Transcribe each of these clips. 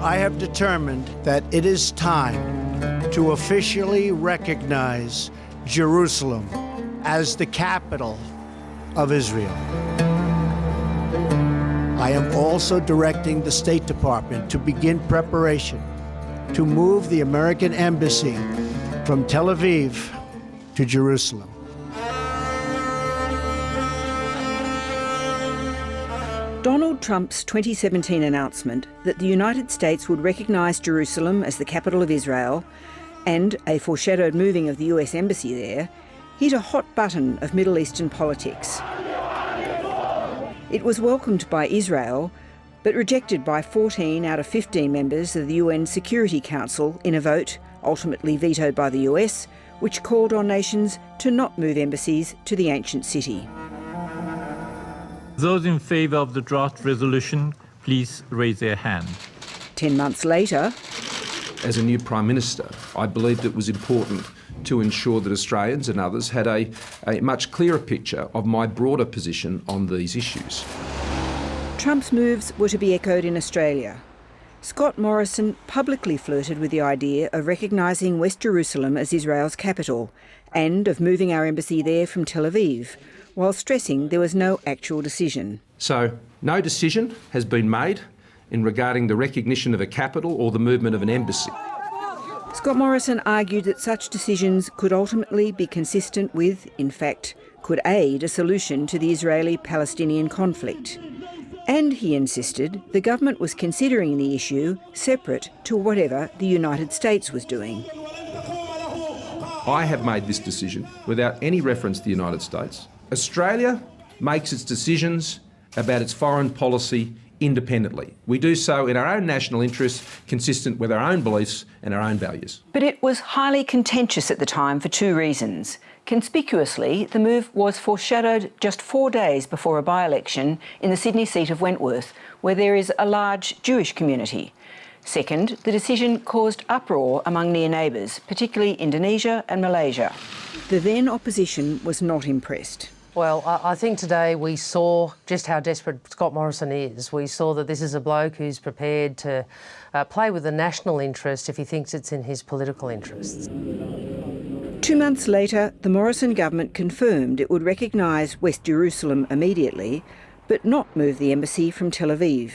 I have determined that it is time to officially recognize Jerusalem as the capital of Israel. I am also directing the State Department to begin preparation to move the American embassy from Tel Aviv to Jerusalem. Donald Trump's 2017 announcement that the United States would recognise Jerusalem as the capital of Israel and a foreshadowed moving of the US embassy there hit a hot button of Middle Eastern politics. It was welcomed by Israel, but rejected by 14 out of 15 members of the UN Security Council in a vote, ultimately vetoed by the US, which called on nations to not move embassies to the ancient city. Those in favour of the draft resolution, please raise their hand. 10 months later, as a new Prime Minister, I believed it was important to ensure that Australians and others had a much clearer picture of my broader position on these issues. Trump's moves were to be echoed in Australia. Scott Morrison publicly flirted with the idea of recognising West Jerusalem as Israel's capital and of moving our embassy there from Tel Aviv, while stressing there was no actual decision. So, no decision has been made in regarding the recognition of a capital or the movement of an embassy. Scott Morrison argued that such decisions could ultimately be consistent with, in fact, could aid a solution to the Israeli-Palestinian conflict. And he insisted the government was considering the issue separate to whatever the United States was doing. I have made this decision without any reference to the United States. Australia makes its decisions about its foreign policy independently. We do so in our own national interests, consistent with our own beliefs and our own values. But it was highly contentious at the time for two reasons. Conspicuously, the move was foreshadowed just 4 days before a by-election in the Sydney seat of Wentworth, where there is a large Jewish community. Second, the decision caused uproar among near neighbours, particularly Indonesia and Malaysia. The then opposition was not impressed. Well, I think today we saw just how desperate Scott Morrison is. We saw that this is a bloke who's prepared to play with the national interest if he thinks it's in his political interests. 2 months later, the Morrison government confirmed it would recognise West Jerusalem immediately, but not move the embassy from Tel Aviv.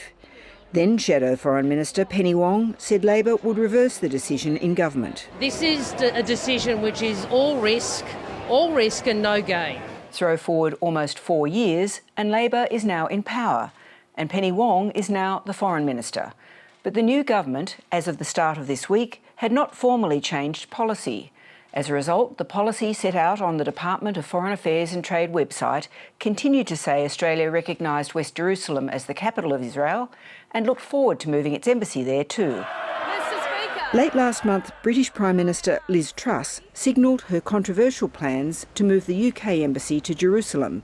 Then Shadow Foreign Minister Penny Wong said Labor would reverse the decision in government. This is a decision which is all risk and no gain. Throw forward almost 4 years and Labor is now in power, and Penny Wong is now the Foreign Minister. But the new government, as of the start of this week, had not formally changed policy. As a result, the policy set out on the Department of Foreign Affairs and Trade website continued to say Australia recognised West Jerusalem as the capital of Israel and looked forward to moving its embassy there too. Late last month, British Prime Minister Liz Truss signalled her controversial plans to move the UK embassy to Jerusalem,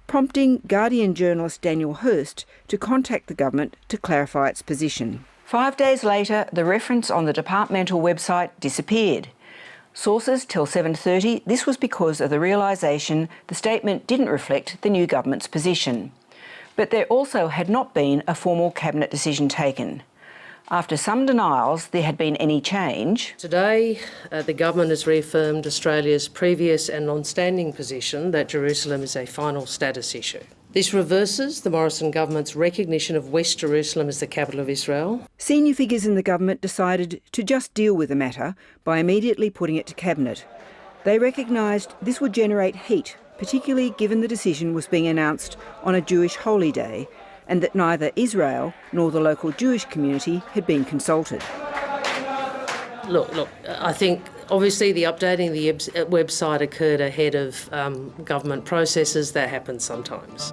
prompting Guardian journalist Daniel Hurst to contact the government to clarify its position. 5 days later, the reference on the departmental website disappeared. Sources tell 7:30 this was because of the realisation the statement didn't reflect the new government's position. But there also had not been a formal cabinet decision taken. After some denials there had been any change. Today, the government has reaffirmed Australia's previous and long-standing position that Jerusalem is a final status issue. This reverses the Morrison government's recognition of West Jerusalem as the capital of Israel. Senior figures in the government decided to just deal with the matter by immediately putting it to cabinet. They recognised this would generate heat, particularly given the decision was being announced on a Jewish holy day, and that neither Israel nor the local Jewish community had been consulted. Look, I think obviously the updating the website occurred ahead of government processes. That happens sometimes.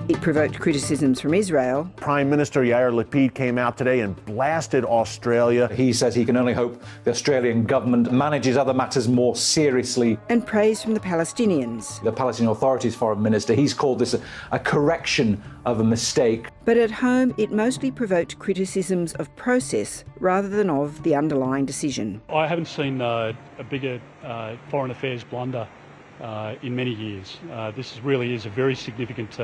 It provoked criticisms from Israel. Prime Minister Yair Lapid came out today and blasted Australia. He says he can only hope the Australian government manages other matters more seriously. And praise from the Palestinians. The Palestinian Authority's foreign minister, he's called this a correction of a mistake. But at home, it mostly provoked criticisms of process rather than of the underlying decision. I haven't seen a bigger foreign affairs blunder in many years. This really is a very significant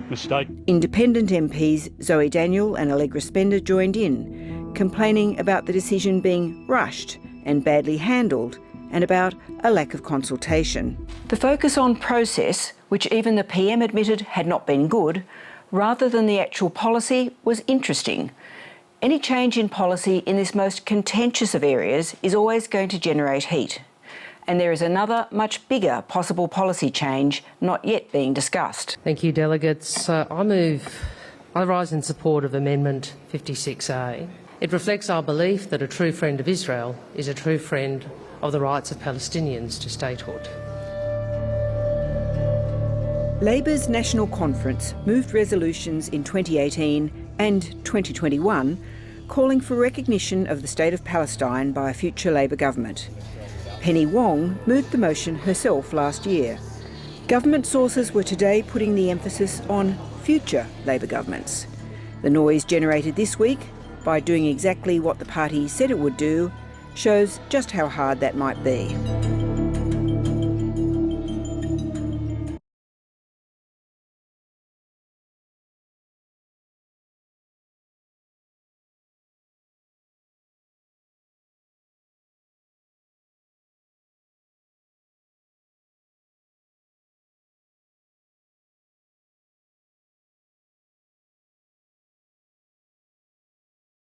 mistake. Independent MPs Zoe Daniel and Allegra Spender joined in, complaining about the decision being rushed and badly handled, and about a lack of consultation. The focus on process, which even the PM admitted had not been good, rather than the actual policy, was interesting. Any change in policy in this most contentious of areas is always going to generate heat. And there is another, much bigger possible policy change not yet being discussed. Thank you, delegates. I rise in support of Amendment 56A. It reflects our belief that a true friend of Israel is a true friend of the rights of Palestinians to statehood. Labor's National Conference moved resolutions in 2018 and 2021 calling for recognition of the State of Palestine by a future Labor government. Penny Wong moved the motion herself last year. Government sources were today putting the emphasis on future Labor governments. The noise generated this week by doing exactly what the party said it would do shows just how hard that might be.